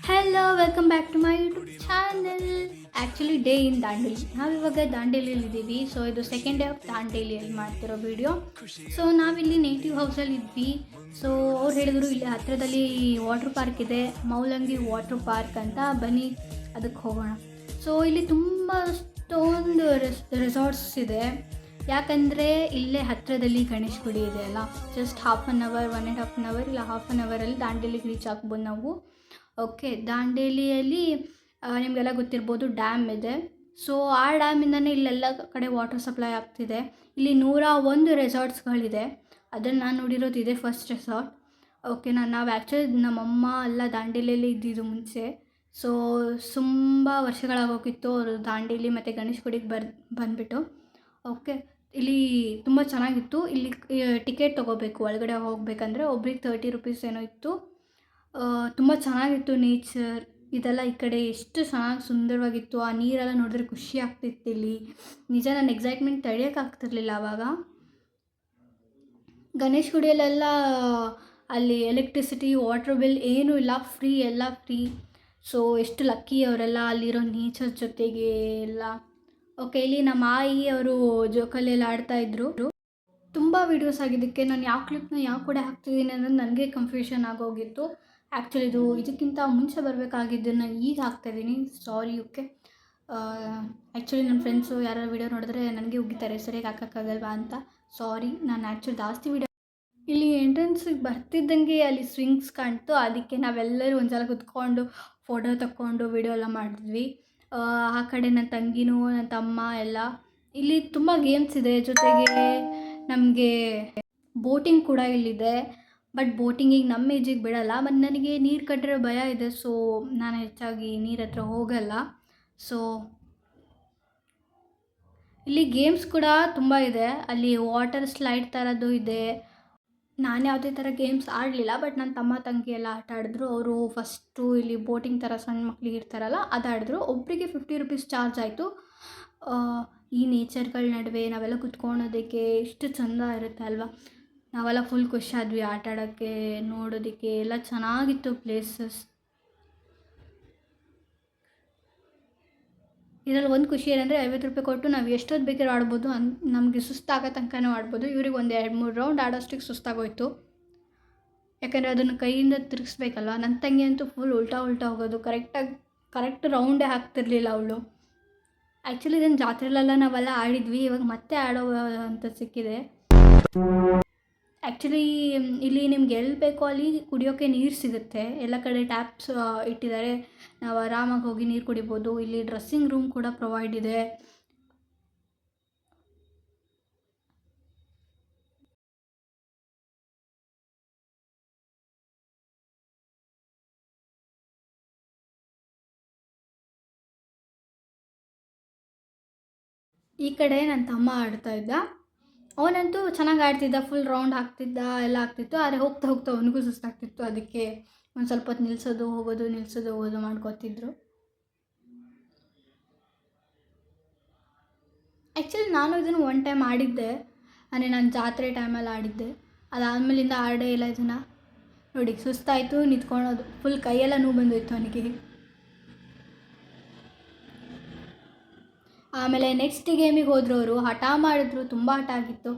Hello welcome back to my YouTube channel. Actually day in Dandeli. ನಾವಿವಾಗ ದಾಂಡೇಲಿಯಲ್ಲಿ ಇದ್ದೀವಿ. So ಇದು ಸೆಕೆಂಡ್ ಡೇ ಆಫ್ ದಾಂಡೇಲಿಯಲ್ಲಿ ಮಾಡ್ತಿರೋ ವಿಡಿಯೋ. ಸೊ ನಾವಿಲ್ಲಿ ನೇಟಿವ್ ಹೌಸಲ್ಲಿ ಇದ್ವಿ. ಸೊ ಅವ್ರು ಹೇಳಿದ್ರು ಇಲ್ಲಿ ಹತ್ತಿರದಲ್ಲಿ ವಾಟ್ರ್ ಪಾರ್ಕ್ ಇದೆ, ಮೌಲಂಗಿ ವಾಟ್ರ್ ಪಾರ್ಕ್ ಅಂತ, ಬನ್ನಿ ಅದಕ್ಕೆ ಹೋಗೋಣ. ಸೊ ಇಲ್ಲಿ ತುಂಬ ಅಷ್ಟೊಂದು ರೆಸಾರ್ಟ್ಸ್ ಇದೆ. ಯಾಕಂದರೆ ಇಲ್ಲೇ ಹತ್ತಿರದಲ್ಲಿ ಗಣೇಶ್ ಗುಡಿ ಇದೆ ಅಲ್ಲ, ಜಸ್ಟ್ 1.5 hour 1.5 hour ಇಲ್ಲ 1/2 hour ದಾಂಡೇಲಿಗೆ ರೀಚ್ ಆಗ್ಬೋದು ನಾವು. ಓಕೆ, ದಾಂಡೇಲಿಯಲ್ಲಿ ನಿಮಗೆಲ್ಲ ಗೊತ್ತಿರ್ಬೋದು ಡ್ಯಾಮ್ ಇದೆ. ಸೊ ಆ ಡ್ಯಾಮಿಂದನೇ ಇಲ್ಲೆಲ್ಲ ಕಡೆ ವಾಟರ್ ಸಪ್ಲೈ ಆಗ್ತಿದೆ. ಇಲ್ಲಿ 101 ರೆಸಾರ್ಟ್ಸ್ಗಳಿದೆ. ಅದನ್ನು ನಾನು ನೋಡಿರೋದು ಇದೆ ಫಸ್ಟ್ ರೆಸಾರ್ಟ್. ಓಕೆ, ನಾವು ಆ್ಯಕ್ಚುಲಿ ನಮ್ಮಮ್ಮ ಎಲ್ಲ ದಾಂಡೇಲಿಯಲ್ಲಿ ಇದ್ದಿದ್ದು ಮುಂಚೆ. ಸೊ ತುಂಬ ವರ್ಷಗಳಾಗೋಗಿತ್ತು ಅವರು ದಾಂಡೇಲಿ ಮತ್ತು ಗಣೇಶ್ ಗುಡಿಗೆ ಬಂದುಬಿಟ್ಟು. ಓಕೆ, ಇಲ್ಲಿ ತುಂಬ ಚೆನ್ನಾಗಿತ್ತು. ಇಲ್ಲಿ ಟಿಕೆಟ್ ತೊಗೋಬೇಕು ಒಳಗಡೆ ಹೋಗಬೇಕಂದ್ರೆ, ಒಬ್ರಿಗೆ 30 rupees ಏನೋ ಇತ್ತು. ತುಂಬ ಚೆನ್ನಾಗಿತ್ತು ನೇಚರ್ ಇದೆಲ್ಲ. ಈ ಕಡೆ ಎಷ್ಟು ಚೆನ್ನಾಗಿ ಸುಂದರವಾಗಿತ್ತು. ಆ ನೀರೆಲ್ಲ ನೋಡಿದ್ರೆ ಖುಷಿ ಆಗ್ತಿತ್ತು ಇಲ್ಲಿ. ನಿಜ ನನ್ನ ಎಕ್ಸೈಟ್ಮೆಂಟ್ ತಡೆಯೋಕ್ಕಾಗ್ತಿರ್ಲಿಲ್ಲ ಆವಾಗ. ಗಣೇಶ್ ಗುಡಿಯಲ್ಲೆಲ್ಲ ಅಲ್ಲಿ ಎಲೆಕ್ಟ್ರಿಸಿಟಿ, ವಾಟರ್ ಬಿಲ್ ಏನೂ ಇಲ್ಲ, ಫ್ರೀ, ಎಲ್ಲ ಫ್ರೀ. ಸೊ ಎಷ್ಟು ಲಕ್ಕಿ ಅವರೆಲ್ಲ ಅಲ್ಲಿರೋ ನೇಚರ್ ಜೊತೆಗೆ ಎಲ್ಲ. ಓಕೆ, ಇಲ್ಲಿ ನಮ್ಮ ಆಯಿ ಅವರು ಜೋಕಾಲಿಯಲ್ಲಿ ಆಡ್ತಾಯಿದ್ರು. ತುಂಬ ವೀಡಿಯೋಸ್ ಆಗಿದ್ದಕ್ಕೆ ನಾನು ಯಾವ ಕ್ಲಿಪ್ನ ಯಾವ ಕಡೆ ಹಾಕ್ತಿದ್ದೀನಿ ಅನ್ನೋದು ನನಗೆ ಕನ್ಫ್ಯೂಷನ್ ಆಗೋಗಿತ್ತು. ಆ್ಯಕ್ಚುಲಿ ಇದಕ್ಕಿಂತ ಮುಂಚೆ ಬರಬೇಕಾಗಿದ್ದನ್ನು ಈಗ ಹಾಕ್ತಾಯಿದ್ದೀನಿ, ಸಾರಿ. ಓಕೆ, ಆ್ಯಕ್ಚುಲಿ ನನ್ನ ಫ್ರೆಂಡ್ಸು ಯಾರು ವೀಡಿಯೋ ನೋಡಿದ್ರೆ ನನಗೆ ಉಗಿತಾರೆ, ಸರಿಯಾಗಿ ಹಾಕೋಕ್ಕಾಗಲ್ವಾ ಅಂತ. ಸಾರಿ, ನಾನು ಆ್ಯಕ್ಚುಲಿ ಜಾಸ್ತಿ ವೀಡಿಯೋ. ಇಲ್ಲಿ ಎಂಟ್ರೆನ್ಸಿಗೆ ಬರ್ತಿದ್ದಂಗೆ ಅಲ್ಲಿ ಸ್ವಿಂಗ್ಸ್ ಕಾಣ್ತು. ಅದಕ್ಕೆ ನಾವೆಲ್ಲರೂ ಒಂದು ಸಲ ಕುತ್ಕೊಂಡು ಫೋಟೋ ತಕ್ಕೊಂಡು ವೀಡಿಯೋ ಎಲ್ಲ ಮಾಡಿದ್ವಿ. ಆ ಕಡೆ ನನ್ನ ತಂಗಿನೂ ನನ್ನ ತಮ್ಮ ಎಲ್ಲ. ಇಲ್ಲಿ ತುಂಬ ಗೇಮ್ಸ್ ಇದೆ, ಜೊತೆಗೆ ನಮಗೆ ಬೋಟಿಂಗ್ ಕೂಡ ಇಲ್ಲಿದೆ. ಬಟ್ ಬೋಟಿಂಗಿಗೆ ನಮ್ಮ ಏಜಿಗೆ ಬಿಡಲ್ಲ. ಮತ್ತು ನನಗೆ ನೀರು ಕಟ್ಟಿರೋ ಭಯ ಇದೆ. ಸೊ ನಾನು ಹೆಚ್ಚಾಗಿ ನೀರು ಹತ್ರ ಹೋಗಲ್ಲ. ಸೊ ಇಲ್ಲಿ ಗೇಮ್ಸ್ ಕೂಡ ತುಂಬ ಇದೆ. ಅಲ್ಲಿ ವಾಟರ್ ಸ್ಲೈಡ್ ಥರದ್ದು ಇದೆ. ನಾನು ಯಾವುದೇ ಥರ ಗೇಮ್ಸ್ ಆಡಲಿಲ್ಲ, ಬಟ್ ನನ್ನ ತಮ್ಮ ತಂಗಿ ಎಲ್ಲ ಆಟ ಆಡಿದ್ರು. ಅವರು ಫಸ್ಟು ಇಲ್ಲಿ ಬೋಟಿಂಗ್ ಥರ ಸಣ್ಣ ಮಕ್ಳಿಗೆ ಇರ್ತಾರಲ್ಲ ಅದು ಆಡಿದ್ರು. ಒಬ್ಬರಿಗೆ 50 rupees ಚಾರ್ಜ್ ಆಯಿತು. ಈ ನೇಚರ್ಗಳ ನಡುವೆ ನಾವೆಲ್ಲ ಕುತ್ಕೊಳ್ಳೋದಕ್ಕೆ ಎಷ್ಟು ಚೆಂದ ಇರುತ್ತೆ ಅಲ್ವಾ. ನಾವೆಲ್ಲ ಫುಲ್ ಖುಷಿ ಆದ್ವಿ ಆಟ ಆಡೋಕ್ಕೆ, ನೋಡೋದಕ್ಕೆ ಎಲ್ಲ ಚೆನ್ನಾಗಿತ್ತು ಪ್ಲೇಸಸ್. ಇದರಲ್ಲಿ ಒಂದು ಖುಷಿ ಏನಂದರೆ 50 ರೂಪಾಯಿ ಕೊಟ್ಟು ನಾವು ಎಷ್ಟೊತ್ತು ಬೇಕಾದ್ರೂ ಆಡ್ಬೋದು. ನಮಗೆ ಸುಸ್ತಾಗೋ ತನಕನೂ ಆಡ್ಬೋದು. ಇವ್ರಿಗೆ ಒಂದು 2-3 ರೌಂಡ್ ಆಡೋಷ್ಟಕ್ಕೆ ಸುಸ್ತಾಗೋಯ್ತು. ಯಾಕಂದರೆ ಅದನ್ನು ಕೈಯಿಂದ ತಿರುಗಿಸ್ಬೇಕಲ್ವ. ನನ್ನ ತಂಗಿ ಅಂತೂ ಫುಲ್ ಉಲ್ಟಾ ಹೋಗೋದು, ಕರೆಕ್ಟ್ ರೌಂಡೇ ಹಾಕ್ತಿರ್ಲಿಲ್ಲ ಅವಳು. ಆ್ಯಕ್ಚುಲಿ ಇದನ್ನು ಜಾತ್ರೆಲೆಲ್ಲ ನಾವೆಲ್ಲ ಆಡಿದ್ವಿ, ಇವಾಗ ಮತ್ತೆ ಆಡೋ ಅಂತ ಸಿಕ್ಕಿದೆ. ಆ್ಯಕ್ಚುಲಿ ಇಲ್ಲಿ ನಿಮ್ಗೆ ಎಲ್ಲಿ ಬೇಕೋ ಅಲ್ಲಿ ಕುಡಿಯೋಕ್ಕೆ ನೀರು ಸಿಗುತ್ತೆ. ಎಲ್ಲ ಕಡೆ ಟ್ಯಾಪ್ಸ್ ಇಟ್ಟಿದ್ದಾರೆ, ನಾವು ಆರಾಮಾಗಿ ಹೋಗಿ ನೀರು ಕುಡಿಬೋದು. ಇಲ್ಲಿ ಡ್ರೆಸ್ಸಿಂಗ್ ರೂಮ್ ಕೂಡ ಪ್ರೊವೈಡ್ ಇದೆ. ಈ ಕಡೆ ನನ್ನ ತಮ್ಮ ಆಡ್ತಾ ಇದ್ದ. ಅವನಂತೂ ಚೆನ್ನಾಗಿ ಆಡ್ತಿದ್ದ, ಫುಲ್ ರೌಂಡ್ ಹಾಕ್ತಿದ್ದ, ಎಲ್ಲ ಆಗ್ತಿತ್ತು. ಆದರೆ ಹೋಗ್ತಾ ಅವನಿಗೂ ಸುಸ್ತಾಗ್ತಿತ್ತು. ಅದಕ್ಕೆ ಒಂದು ಸ್ವಲ್ಪ ಹೊತ್ತು ನಿಲ್ಲಿಸೋದು ಹೋಗೋದು ಮಾಡ್ಕೋತಿದ್ರು. ಆ್ಯಕ್ಚುಲಿ ನಾನು ಇದನ್ನು ಒನ್ ಟೈಮ್ ಆಡಿದ್ದೆ, ಅಂದರೆ ನಾನು ಜಾತ್ರೆ ಟೈಮಲ್ಲಿ ಆಡಿದ್ದೆ. ಅದಾದಮೇಲಿಂದ ಆಡೇ ಇಲ್ಲ ಇದನ್ನು. ನೋಡಿ, ಸುಸ್ತಾಯಿತು, ನಿಂತ್ಕೊಳೋದು, ಫುಲ್ ಕೈಯೆಲ್ಲ ನೋವು ಬಂದೋಯ್ತು ಅವನಿಗೆ. ಆಮೇಲೆ ನೆಕ್ಸ್ಟ್ ಗೇಮಿಗೆ ಹೋದ್ರು. ಅವರು ಹಠ ಮಾಡಿದ್ರು, ತುಂಬ ಹಠ ಆಗಿತ್ತು.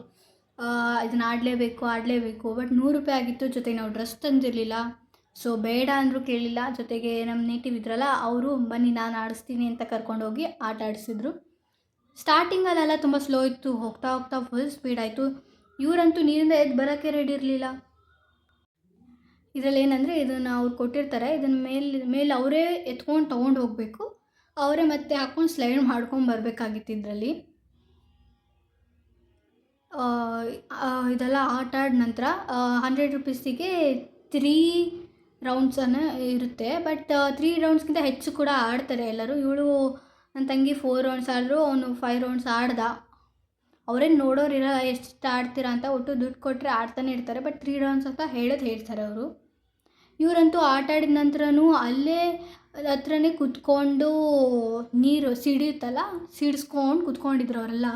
ಇದನ್ನು ಆಡಲೇಬೇಕು. ಬಟ್ 100 ರೂಪಾಯಿ ಆಗಿತ್ತು. ಜೊತೆಗೆ ನಾವು ಡ್ರೆಸ್ ತಂದಿರಲಿಲ್ಲ. ಸೊ ಬೇಡ ಅಂದರೂ ಕೇಳಲಿಲ್ಲ. ಜೊತೆಗೆ ನಮ್ಮ ನೇಟಿವ್ ಇದ್ರಲ್ಲ ಅವರು, ಬನ್ನಿ ನಾನು ಆಡಿಸ್ತೀನಿ ಅಂತ ಕರ್ಕೊಂಡೋಗಿ ಆಟ ಆಡಿಸಿದ್ರು. ಸ್ಟಾರ್ಟಿಂಗಲ್ಲೆಲ್ಲ ತುಂಬ ಸ್ಲೋ ಇತ್ತು, ಹೋಗ್ತಾ ಫುಲ್ ಸ್ಪೀಡ್ ಆಯಿತು. ಇವರಂತೂ ನೀರಿಂದ ಎದ್ದು ಬರೋಕ್ಕೆ ರೆಡಿ ಇರಲಿಲ್ಲ. ಇದರಲ್ಲಿ ಏನಂದರೆ, ಇದನ್ನು ಅವ್ರು ಕೊಟ್ಟಿರ್ತಾರೆ, ಇದನ್ನು ಮೇಲೆ ಅವರೇ ಎತ್ಕೊಂಡು ತೊಗೊಂಡು ಹೋಗಬೇಕು. ಅವರೇ ಮತ್ತೆ ಹಾಕ್ಕೊಂಡು ಸ್ಲೈಡ್ ಮಾಡ್ಕೊಂಡು ಬರಬೇಕಾಗಿತ್ತು ಇದರಲ್ಲಿ. ಇದೆಲ್ಲ ಆಟ ಆದ ನಂತರ 100 rupeesಗೆ 3 ರೌಂಡ್ಸನ್ನು ಇರುತ್ತೆ. ಬಟ್ 3 ರೌಂಡ್ಸ್ಗಿಂತ ಹೆಚ್ಚು ಕೂಡ ಆಡ್ತಾರೆ ಎಲ್ಲರೂ. ಇವಳು ನನ್ನ ತಂಗಿ 4 ರೌಂಡ್ಸ್ ಆಡಿದ್ರು, ಅವನು 5 ರೌಂಡ್ಸ್ ಆಡ್ದ. ಅವರೇನು ನೋಡೋರಿರಲ್ಲ ಎಷ್ಟು ಆಡ್ತೀರಾ ಅಂತ, ಒಟ್ಟು ದುಡ್ಡು ಕೊಟ್ಟರೆ ಆಡ್ತಾನೆ ಇರ್ತಾರೆ. ಬಟ್ 3 ರೌಂಡ್ಸ್ ಅಂತ ಹೇಳ್ತಾರೆ ಅವರು. ಇವರಂತೂ ಆಟ ಆಡಿದ ನಂತರನೂ ಅಲ್ಲೇ ಹತ್ರನೇ ಕುತ್ಕೊಂಡು ನೀರು ಸಿಡಿಯುತ್ತಲ್ಲ, ಸಿಡಿಸ್ಕೊಂಡು ಕುತ್ಕೊಂಡಿದ್ರು ಅವರೆಲ್ಲ.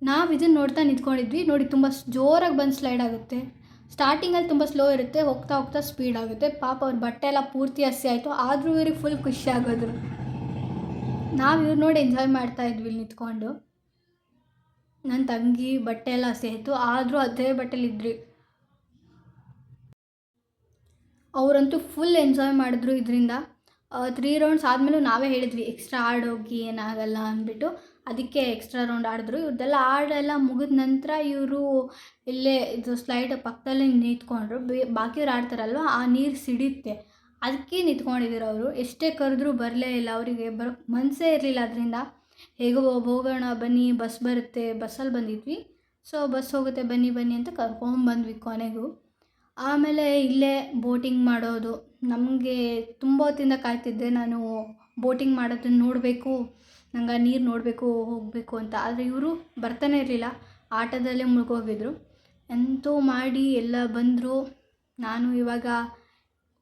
ನಾವು ಇದನ್ನು ನೋಡ್ತಾ ನಿಂತ್ಕೊಂಡಿದ್ವಿ. ನೋಡಿ, ತುಂಬ ಜೋರಾಗಿ ಬಂದು ಸ್ಲೈಡ್ ಆಗುತ್ತೆ. ಸ್ಟಾರ್ಟಿಂಗಲ್ಲಿ ತುಂಬ ಸ್ಲೋ ಇರುತ್ತೆ, ಹೋಗ್ತಾ ಹೋಗ್ತಾ ಸ್ಪೀಡ್ ಆಗುತ್ತೆ. ಪಾಪ ಅವ್ರ ಬಟ್ಟೆ ಎಲ್ಲ ಪೂರ್ತಿ ಹಸಿ ಆಯಿತು, ಆದರೂ ಇವ್ರಿಗೆ ಫುಲ್ ಖುಷಿ ಆಗೋದ್ರು. ನಾವು ಇವ್ರು ನೋಡಿ ಎಂಜಾಯ್ ಮಾಡ್ತಾ ಇದ್ವಿ ಇಲ್ಲಿ ನಿಂತ್ಕೊಂಡು. ನನ್ನ ತಂಗಿ ಬಟ್ಟೆ ಎಲ್ಲ ಹಸಿ ಆಯಿತು, ಆದರೂ ಅದೇ ಬಟ್ಟೆಲಿದ್ರಿ. ಅವರಂತೂ ಫುಲ್ ಎಂಜಾಯ್ ಮಾಡಿದ್ರು ಇದರಿಂದ. 3 ರೌಂಡ್ಸ್ ಆದಮೇಲೂ ನಾವೇ ಹೇಳಿದ್ವಿ ಎಕ್ಸ್ಟ್ರಾ ಆಡೋಗಿ ಏನಾಗಲ್ಲ ಅಂದ್ಬಿಟ್ಟು, ಅದಕ್ಕೆ ಎಕ್ಸ್ಟ್ರಾ ರೌಂಡ್ ಆಡಿದ್ರು. ಇವ್ರದ್ದೆಲ್ಲ ಆಡೆಲ್ಲ ಮುಗಿದ ನಂತರ ಇವರು ಇಲ್ಲೇ ಇದು ಸ್ಲೈಡ್ ಪಕ್ಕದಲ್ಲೇ ನಿಂತ್ಕೊಂಡ್ರು. ಬಾಕಿಯವ್ರು ಆಡ್ತಾರಲ್ವ, ಆ ನೀರು ಸಿಡಿಯುತ್ತೆ, ಅದಕ್ಕೆ ನಿಂತ್ಕೊಂಡಿದ್ರು ಅವರು. ಎಷ್ಟೇ ಕರೆದ್ರೂ ಬರಲೇ ಇಲ್ಲ, ಅವರಿಗೆ ಬರೋಕ್ಕೆ ಮನಸ್ಸೇ ಇರಲಿಲ್ಲ. ಅದರಿಂದ ಹೇಗೋ ಹೋಗೋಣ ಬನ್ನಿ, ಬಸ್ ಬರುತ್ತೆ, ಬಸ್ಸಲ್ಲಿ ಬಂದಿದ್ವಿ. ಸೊ ಬಸ್ ಹೋಗುತ್ತೆ ಬನ್ನಿ ಬನ್ನಿ ಅಂತ ಕರ್ಕೊಂಬಂದ್ವಿ ಕೊನೆಗೂ. ಆಮೇಲೆ ಇಲ್ಲೇ ಬೋಟಿಂಗ್ ಮಾಡೋದು. ನಮಗೆ ತುಂಬ ಹೊತ್ತಿಂದ ಕಾಯ್ತಿದ್ದೆ ನಾನು, ಬೋಟಿಂಗ್ ಮಾಡೋದನ್ನು ನೋಡಬೇಕು, ನಂಗೆ ನೀರು ನೋಡಬೇಕು, ಹೋಗಬೇಕು ಅಂತ. ಆದರೆ ಇವರು ಬರ್ತಾನೆ ಇರಲಿಲ್ಲ, ಆಟದಲ್ಲೇ ಮುಳುಗೋಗಿದ್ರು. ಎಂತೋ ಮಾಡಿ ಎಲ್ಲ ಬಂದರು. ನಾನು ಇವಾಗ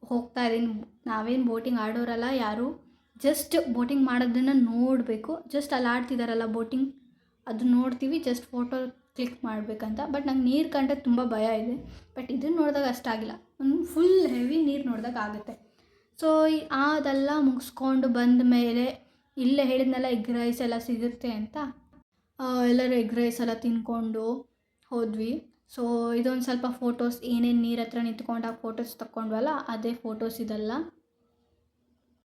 ಹೋಗ್ತಾ ಇದ್ದೀನಿ. ನಾವೇನು ಬೋಟಿಂಗ್ ಆಡೋರಲ್ಲ ಯಾರು, ಜಸ್ಟ್ ಬೋಟಿಂಗ್ ಮಾಡೋದನ್ನು ನೋಡಬೇಕು. ಜಸ್ಟ್ ಅಲ್ಲಿ ಆಡ್ತಿದ್ದಾರಲ್ಲ ಬೋಟಿಂಗ್, ಅದು ನೋಡ್ತೀವಿ, ಜಸ್ಟ್ ಫೋಟೋ ಕ್ಲಿಕ್ ಮಾಡಬೇಕಂತ. ಬಟ್ ನಂಗೆ ನೀರು ಕಂಡ್ರೆ ತುಂಬ ಭಯ ಇದೆ. ಬಟ್ ಇದನ್ನು ನೋಡಿದಾಗ ಅಷ್ಟಾಗಿಲ್ಲ, ಫುಲ್ ಹೆವಿ ನೀರು ನೋಡಿದಾಗ ಆಗುತ್ತೆ. ಸೊ ಅದೆಲ್ಲ ಮುಗಿಸ್ಕೊಂಡು ಬಂದ ಮೇಲೆ ಇಲ್ಲೇ ಹೇಳಿದ್ನೆಲ್ಲ ಎಗ್ ರೈಸ್ ಎಲ್ಲ ಸಿಗುತ್ತೆ ಅಂತ ಎಲ್ಲರೂ ಎಗ್ ರೈಸ್ ಎಲ್ಲ ತಿಂದ್ಕೊಂಡು ಹೋದ್ವಿ. ಸೊ ಇದೊಂದು ಸ್ವಲ್ಪ ಫೋಟೋಸ್, ಏನೇನು ನೀರು ಹತ್ರ ನಿಂತ್ಕೊಂಡಾಗ ಫೋಟೋಸ್ ತಗೊಂಡ್ವಲ್ಲ ಅದೇ ಫೋಟೋಸ್ ಇದೆಲ್ಲ.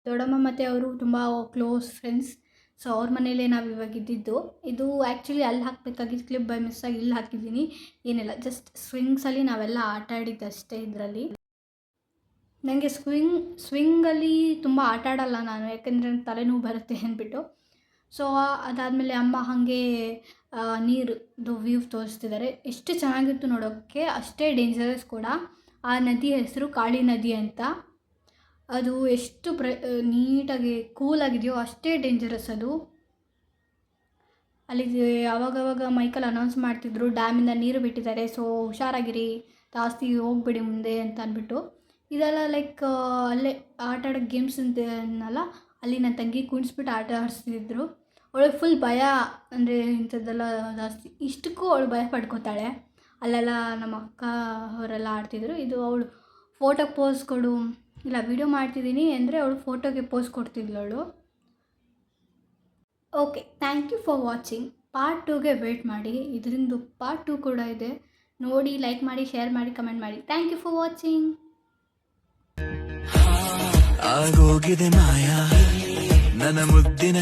ದೊಡ್ಡಮ್ಮ ಮತ್ತು ಅವರು ತುಂಬ ಕ್ಲೋಸ್ ಫ್ರೆಂಡ್ಸ್. ಸೊ ಅವ್ರ ಮನೇಲೇ ನಾವು ಇವಾಗ ಇದ್ದಿದ್ದು. ಇದು ಆ್ಯಕ್ಚುಲಿ ಅಲ್ಲಿ ಹಾಕಬೇಕಾಗಿದ್ದು, ಕ್ಲಿಪ್ ಬೈ ಮಿಸ್ಸಾಗಿ ಇಲ್ಲಿ ಹಾಕಿದ್ದೀನಿ. ಏನಿಲ್ಲ, ಜಸ್ಟ್ ಸ್ವಿಂಗ್ಸಲ್ಲಿ ನಾವೆಲ್ಲ ಆಟ ಆಡಿದ್ದಷ್ಟೇ ಇದರಲ್ಲಿ. ನನಗೆ ಸ್ವಿಂಗಲ್ಲಿ ತುಂಬ ಆಟ ಆಡಲ್ಲ ನಾನು, ಯಾಕೆಂದರೆ ನನಗೆ ತಲೆನೋವು ಬರುತ್ತೆ ಅಂದ್ಬಿಟ್ಟು. ಸೊ ಅದಾದಮೇಲೆ ಅಮ್ಮ ಹಾಗೆ ನೀರುದು ವ್ಯೂ ತೋರಿಸ್ತಿದ್ದಾರೆ. ಎಷ್ಟು ಚೆನ್ನಾಗಿತ್ತು ನೋಡೋಕ್ಕೆ, ಅಷ್ಟೇ ಡೇಂಜರಸ್ ಕೂಡ. ಆ ನದಿ ಹೆಸರು ಕಾಳಿ ನದಿ ಅಂತ. ಅದು ಎಷ್ಟು ನೀಟಾಗಿ ಕೂಲಾಗಿದೆಯೋ ಅಷ್ಟೇ ಡೇಂಜರಸ್ ಅದು. ಅಲ್ಲಿ ಆವಾಗವಾಗ ಮೈಕಲ್ಲಿ ಅನೌನ್ಸ್ ಮಾಡ್ತಿದ್ರು, ಡ್ಯಾಮಿಂದ ನೀರು ಬಿಟ್ಟಿದ್ದಾರೆ, ಸೊ ಹುಷಾರಾಗಿರಿ, ಜಾಸ್ತಿ ಹೋಗ್ಬೇಡಿ ಮುಂದೆ ಅಂತ ಅಂದ್ಬಿಟ್ಟು. ಇದೆಲ್ಲ ಲೈಕ್ ಅಲ್ಲೇ ಆಟ ಆಡೋ ಗೇಮ್ಸ್ ಅಂತಲ್ಲ, ಅಲ್ಲಿ ನನ್ನ ತಂಗಿ ಕುಣಿಸ್ಬಿಟ್ಟು ಆಟ ಆಡಿಸ್ತಿದ್ರು. ಅವಳಿಗೆ ಫುಲ್ ಭಯ, ಅಂದರೆ ಇಂಥದ್ದೆಲ್ಲ ಜಾಸ್ತಿ, ಇಷ್ಟಕ್ಕೂ ಅವಳು ಭಯ ಪಡ್ಕೋತಾಳೆ. ಅಲ್ಲೆಲ್ಲ ನಮ್ಮ ಅಕ್ಕ ಅವರೆಲ್ಲ ಆಡ್ತಿದ್ರು. ಇದು ಅವಳು ಫೋಟೋಗೆ ಪೋಸ್ ಕೊಡು, ಇಲ್ಲ ವಿಡಿಯೋ ಮಾಡ್ತಿದ್ದೀನಿ ಅಂದರೆ ಅವಳು ಫೋಟೋಗೆ ಪೋಸ್ ಕೊಡ್ತಿದ್ಳು ಅವಳು. Okay, thank you for watching. Part 2ಗೆ ವೇಟ್ ಮಾಡಿ, ಇದರಿಂದ ಪಾರ್ಟ್ 2 ಕೂಡ ಇದೆ. ನೋಡಿ, ಲೈಕ್ ಮಾಡಿ, ಶೇರ್ ಮಾಡಿ, ಕಮೆಂಟ್ ಮಾಡಿ. Thank you for watching. ಆಗೋಗಿದೆ ಮಾಯಾ ನನ್ನ ಮುದ್ದಿನ